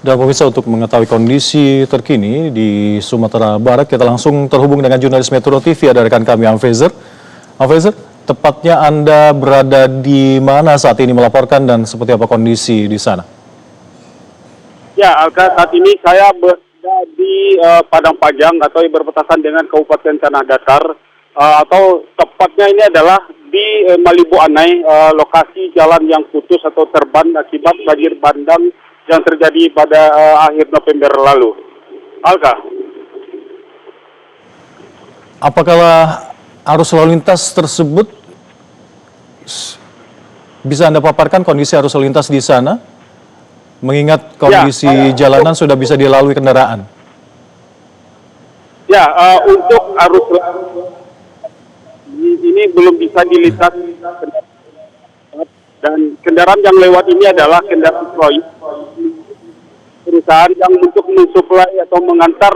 Dan pemirsa, untuk mengetahui kondisi terkini di Sumatera Barat, kita langsung terhubung dengan jurnalis Metro TV, ada rekan kami Amfezer. Amfezer, tepatnya Anda berada di mana saat ini melaporkan dan seperti apa kondisi di sana? Ya, Alka, saat ini saya berada di Padang Panjang atau berbatasan dengan Kabupaten Tanah Datar, atau tepatnya ini adalah di Malibu Anai, lokasi jalan yang putus atau terban akibat banjir bandang yang terjadi pada akhir November lalu. Alka. Apakah arus lalu lintas tersebut bisa Anda paparkan kondisi arus lalu lintas di sana? Mengingat kondisi jalanan sudah bisa dilalui kendaraan. Ya, untuk arus ini belum bisa dilintas dan kendaraan yang lewat ini adalah kendaraan proyek perusahaan yang untuk mensuplai atau mengantar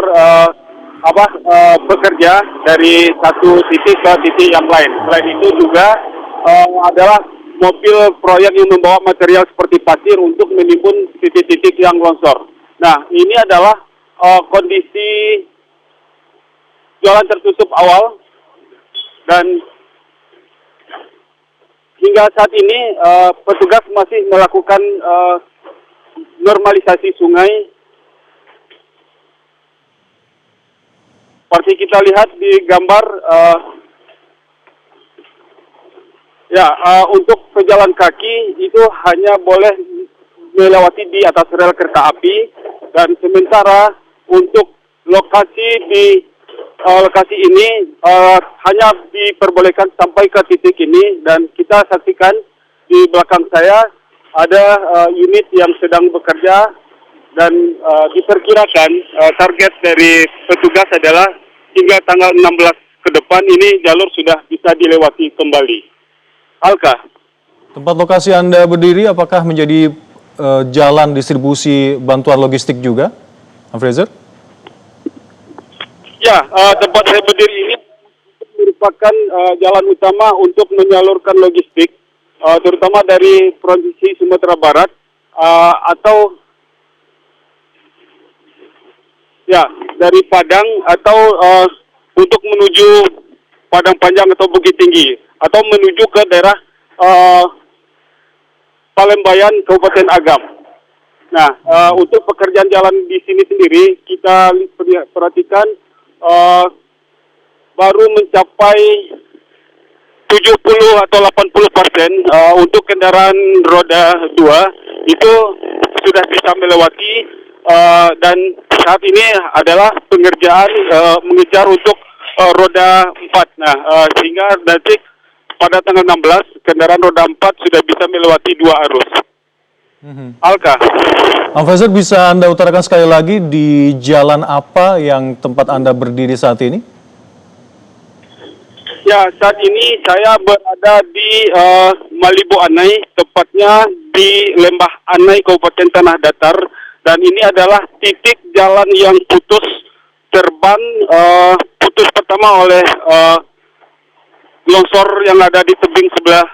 pekerja dari satu titik ke titik yang lain. Selain itu juga adalah mobil proyek yang membawa material seperti pasir untuk menimbun titik-titik yang longsor. Nah, ini adalah kondisi jalan tertutup awal, dan hingga saat ini petugas masih melakukan normalisasi sungai. Seperti kita lihat di gambar, untuk pejalan kaki itu hanya boleh melewati di atas rel kereta api, dan sementara untuk lokasi ini hanya diperbolehkan sampai ke titik ini. Dan kita saksikan di belakang saya ada unit yang sedang bekerja, dan diperkirakan target dari petugas adalah hingga tanggal 16 ke depan ini jalur sudah bisa dilewati kembali. Alka. Tempat lokasi Anda berdiri apakah menjadi jalan distribusi bantuan logistik juga, Amfrezer? Ya, tempat saya berdiri ini merupakan jalan utama untuk menyalurkan logistik, terutama dari provinsi Sumatera Barat, atau dari Padang, atau untuk menuju Padang Panjang atau Bukit Tinggi, atau menuju ke daerah Palembayan, Kabupaten Agam. Nah, untuk pekerjaan jalan di sini sendiri, kita perhatikan baru mencapai 70 atau 80% untuk kendaraan roda 2 itu sudah bisa melewati, dan saat ini adalah pengerjaan mengejar untuk roda 4. Nah, sehingga nanti pada tanggal 16 kendaraan roda 4 sudah bisa melewati 2 arus. Alka. Amfezer, bisa Anda utarakan sekali lagi di jalan apa yang tempat Anda berdiri saat ini? Ya, saat ini saya berada di Malibu Anai, tepatnya di Lembah Anai, Kabupaten Tanah Datar, dan ini adalah titik jalan yang putus terban, putus pertama oleh longsor yang ada di tebing sebelah,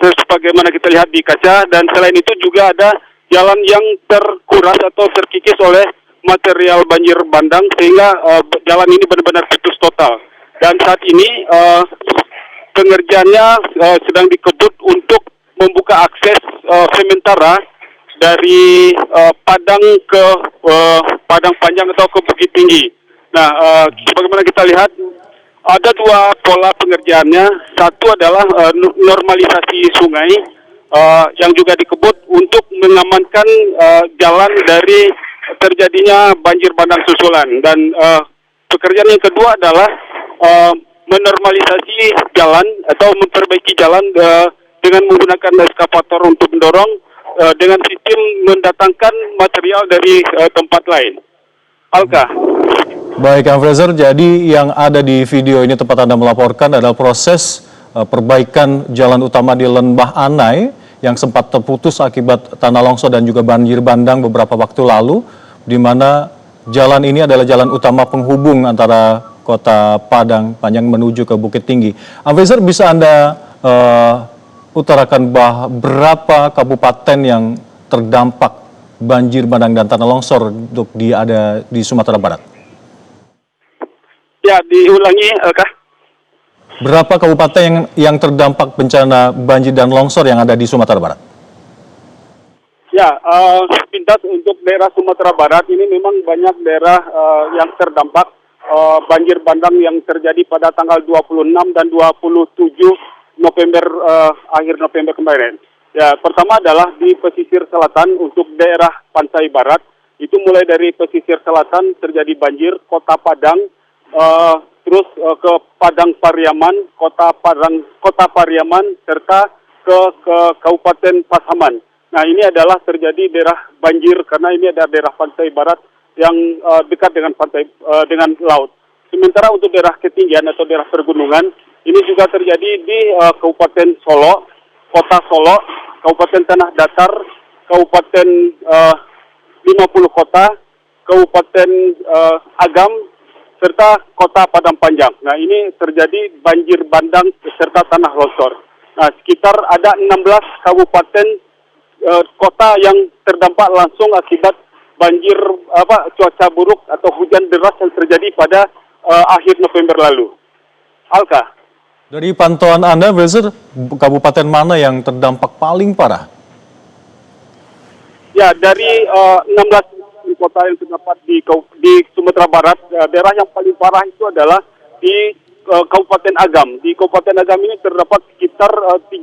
sebagaimana kita lihat di kaca, dan selain itu juga ada jalan yang terkuras atau terkikis oleh material banjir bandang, sehingga jalan ini benar-benar putus total. Dan saat ini pengerjaannya sedang dikebut untuk membuka akses sementara dari Padang ke Padang Panjang atau ke Bukit Tinggi. Nah, sebagaimana kita lihat, ada dua pola pengerjaannya. Satu adalah normalisasi sungai yang juga dikebut untuk mengamankan jalan dari terjadinya banjir bandang susulan. Dan pekerjaan yang kedua adalah menormalisasi jalan atau memperbaiki jalan dengan menggunakan eskavator untuk mendorong dengan sistem mendatangkan material dari tempat lain. Alka. Baik, Amfrezer, jadi yang ada di video ini tempat Anda melaporkan adalah proses perbaikan jalan utama di Lembah Anai yang sempat terputus akibat tanah longsor dan juga banjir bandang beberapa waktu lalu, di mana jalan ini adalah jalan utama penghubung antara kota Padang Panjang menuju ke Bukit Tinggi. Amfrezer, bisa Anda utarakan berapa kabupaten yang terdampak banjir bandang dan tanah longsor untuk ada di Sumatera Barat? Ya, diulangi, Kak. Berapa kabupaten yang terdampak bencana banjir dan longsor yang ada di Sumatera Barat? Ya, pintas untuk daerah Sumatera Barat ini memang banyak daerah yang terdampak banjir bandang yang terjadi pada tanggal 26 dan 27 November, akhir November kemarin. Ya, pertama adalah di pesisir selatan untuk daerah Pantai Barat. Itu mulai dari pesisir selatan terjadi banjir, Kota Padang, terus ke Padang Pariaman, Kota Pariaman, serta ke Kabupaten Pasaman. Nah, ini adalah terjadi daerah banjir karena ini ada daerah Pantai Barat yang dekat dengan dengan laut. Sementara untuk daerah ketinggian atau daerah pergunungan, ini juga terjadi di Kabupaten Solo, Kota Solo, Kabupaten Tanah Datar, Kabupaten 50 Kota, Kabupaten Agam, serta Kota Padang Panjang. Nah, ini terjadi banjir bandang serta tanah longsor. Nah, sekitar ada 16 kabupaten kota yang terdampak langsung akibat banjir cuaca buruk atau hujan deras yang terjadi pada akhir November lalu. Alka. Dari pantauan Anda, Fraser, kabupaten mana yang terdampak paling parah? Ya, dari 16 kota yang terdapat di Sumatera Barat, daerah yang paling parah itu adalah di Kabupaten Agam. Di Kabupaten Agam ini terdapat sekitar 13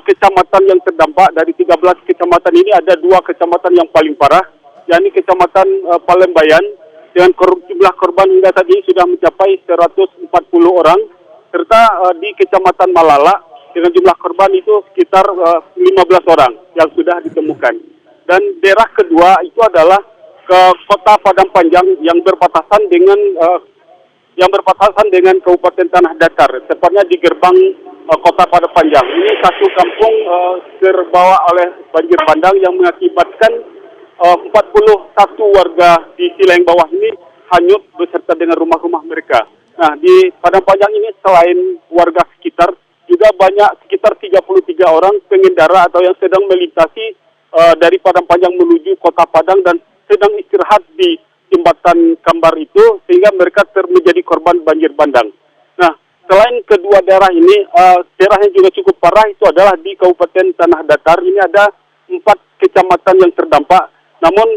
kecamatan yang terdampak. Dari 13 kecamatan ini ada 2 kecamatan yang paling parah, yakni Kecamatan Palembayan dengan jumlah korban hingga saat ini sudah mencapai 140 orang, serta di Kecamatan Malala dengan jumlah korban itu sekitar 15 orang yang sudah ditemukan. Dan daerah kedua itu adalah ke Kota Padang Panjang yang berbatasan dengan Kabupaten Tanah Datar, tepatnya di gerbang Kota Padang Panjang. Ini satu kampung terbawa oleh banjir bandang yang mengakibatkan 41 warga di Sileng bawah ini hanyut beserta dengan rumah-rumah mereka. Nah, di Padang Panjang ini selain warga sekitar, juga banyak sekitar 33 orang pengendara atau yang sedang melintasi dari Padang Panjang menuju Kota Padang dan sedang istirahat di jembatan Kambar itu, sehingga mereka menjadi korban banjir bandang. Nah, selain kedua daerah ini, daerah yang juga cukup parah itu adalah di Kabupaten Tanah Datar. Ini ada 4 kecamatan yang terdampak. Namun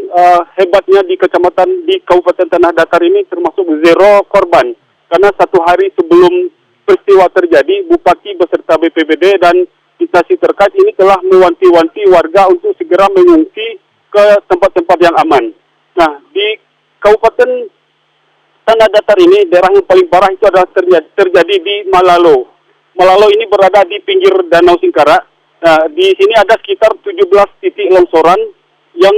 hebatnya di Kabupaten Tanah Datar ini termasuk 0 korban. Karena 1 hari sebelum peristiwa terjadi, Bupati beserta BPBD dan instansi terkait ini telah mewanti-wanti warga untuk segera mengungsi ke tempat-tempat yang aman. Nah, di Kabupaten Tanah Datar ini, daerah yang paling parah itu adalah terjadi di Malalo. Malalo ini berada di pinggir Danau Singkara. Nah, di sini ada sekitar 17 titik longsoran yang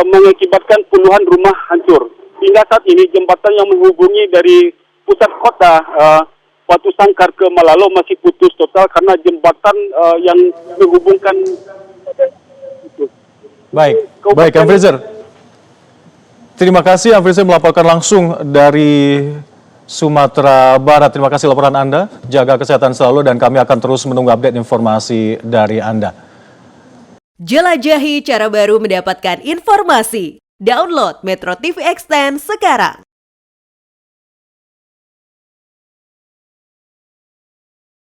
mengakibatkan puluhan rumah hancur. Hingga saat ini, jembatan yang menghubungi dari pusat kota Batu Sangkar ke Malalo masih putus total karena jembatan yang menghubungkan. Baik, Kang Fraser. Terima kasih, Kang Fraser melaporkan langsung dari Sumatera Barat. Terima kasih laporan Anda. Jaga kesehatan selalu dan kami akan terus menunggu update informasi dari Anda. Jelajahi cara baru mendapatkan informasi. Download Metro TV Extend sekarang.